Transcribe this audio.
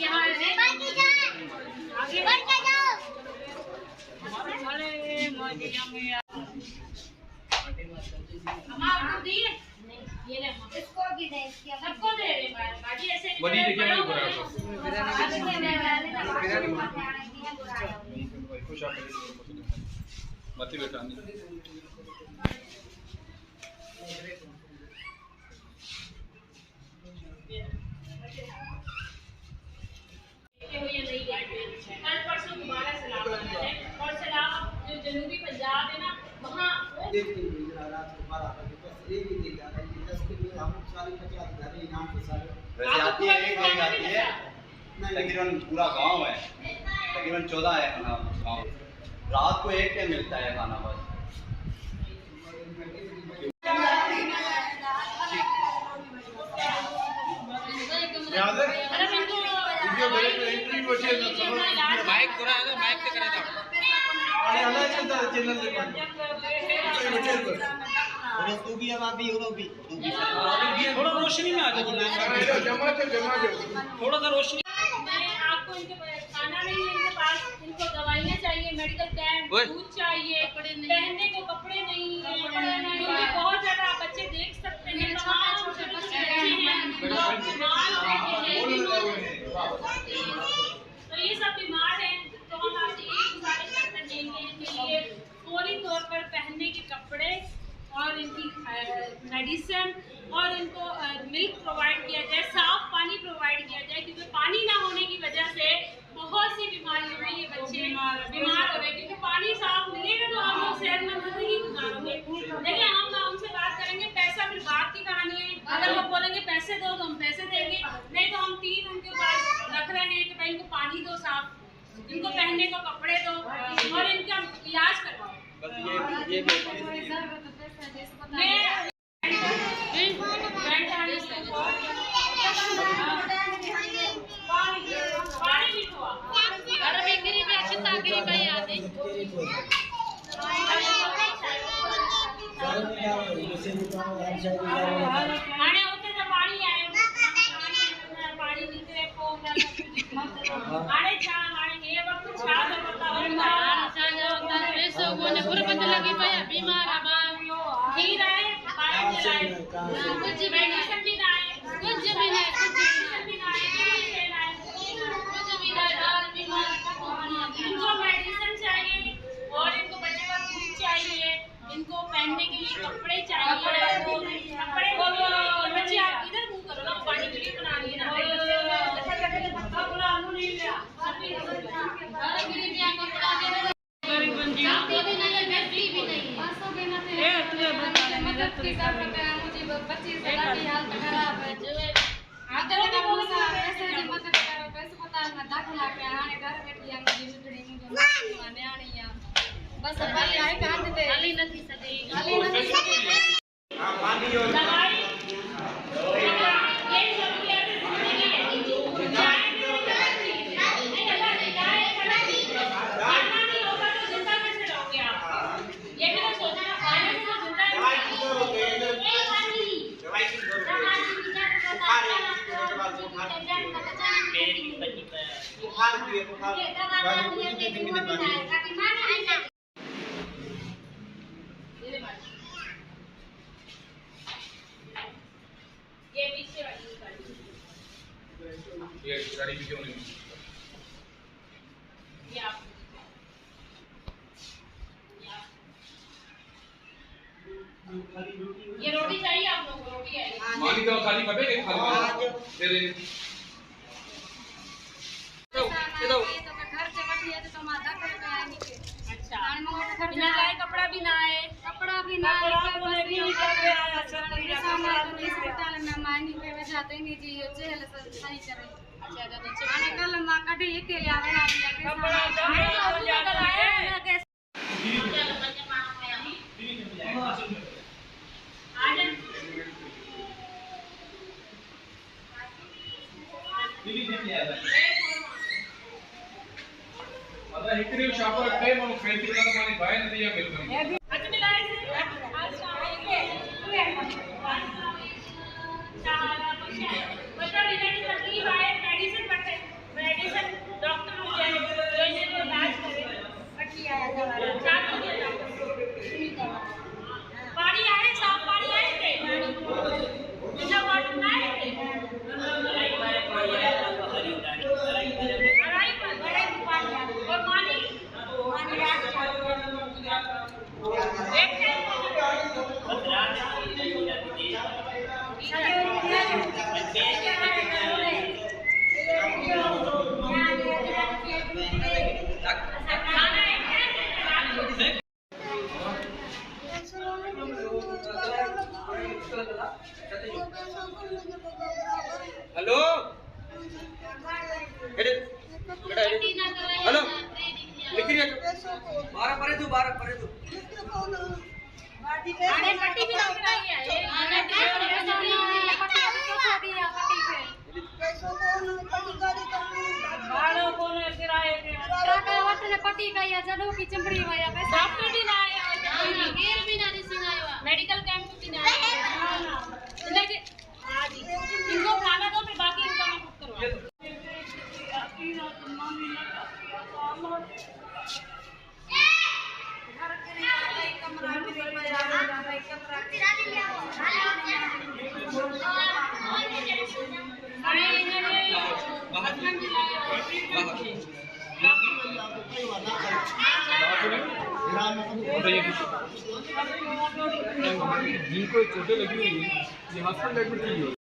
यहाँ आगे बढ़ के जाओ। अरे मौजिया में हम आपको दिए, ये ले इसको भी दे, इसकी सबको दे रहे हैं बाजी ऐसे नहीं। बड़ी देखिए मैं बुरा है खुश आप मत बेटा नहीं कल परसों दोबारा सैलाब आना है और सैलाब जो जनूबी पंजाब है ना वहाँ एक दिन रात को 12 बजे बस एक ही दिन जा रहा है 10 दिन में हम सारी 50 घर इनाम के सारे वैसे आती है एक दिन आती है तकरीबन पूरा गांव है तकरीबन 14 है खाना गांव रात को एक टाइम मिलता है खाना बस याद है माइक पूरा है माइक से करे अरे अलग चलता है चैनल से और तू भी अब अभी हो भी थोड़ा रोशनी में आ जाओ जमा थोड़ा सा रोशनी। मैं आपको इनके खाना नहीं है इनके पास, इनको दवाइयाँ चाहिए, मेडिकल कैंप, दूध चाहिए, पहनने को कपड़े नहीं है, बहुत ज्यादा बच्चे देख सकते हैं तो ये सब बीमार हैं। तो हम आपसे एक गुजारिश करते हैं कि इनके लिए फौरी तौर पर पहनने के कपड़े और इनकी मेडिसिन और इनको मिल्क प्रोवाइड किया जाए, साफ पानी प्रोवाइड किया जाए क्योंकि पानी ना होने की वजह से बहुत सी बीमारियों में ये बच्चे बीमार हो रहे हैं क्योंकि पानी साफ मिलेगा तो हम लोग सेहतमंद जिंदगी गुजारेंगे। देखिए हम ना उनसे बात करेंगे, पैसा फिर बात की कहानी है, अगर वो बोलेंगे पैसे दो तो हम पैसे देंगे, नहीं तो हम 3 उनके पास रख रहे हैं कि भाई इनको पानी दो साफ, इनको पहनने को कपड़े दो और इनका इलाज करवाओ। इनको मेडिसिन चाहिए और इनको बच्चे का दूध चाहिए, इनको पहनने के लिए कपड़े चाहिए, कपड़े बच्चे आप इधर मुंह करो ना, पानी वीडियो बना रही है बस भाई आए कहां देते खाली नहीं सके हां पानी और दवाई ये सब किया ये गाड़ी भी क्यों नहीं ये रोटी चाहिए आप लोगों को? रोटी है मानी तो खाली कटे के खाली दे दे तो घर से बैठी है तो माता कर पे आए नहीं। अच्छा बिना लाए कपड़ा भी ना आए बोले भी पे आया अस्पताल में मायनी पे जाते नहीं जी जेल सही करे। अच्छा तो आने कल मां कटी अकेले आवे आ कपड़ा हो जाता है कैसे अगर हिकड़ी शापर पे मनो फेंटी का माने भाई न दिया मिलकर आज मिलाए से आज शाम के चाला बता रिलेटेड तकलीफ आए मेडिसिन हेलो हेलो लिख रही है 12 परे दो 12 परे दो अरे पट्टी भी लग रही है बाड़ो कोने किराए के काका वटने पट्टी कई जडो की चमड़ी वाया पैसा डॉक्टर भी ना आया गेर भी ना दिसिंग आयो मेडिकल कैंप भी ना आया लेकिन आज इनको खाना दो फिर बाकी इनका मैं बुक करवा घर के लिए कमरा में जिनको चोटें लगी हुई है ये हॉस्पिटल एडमिट की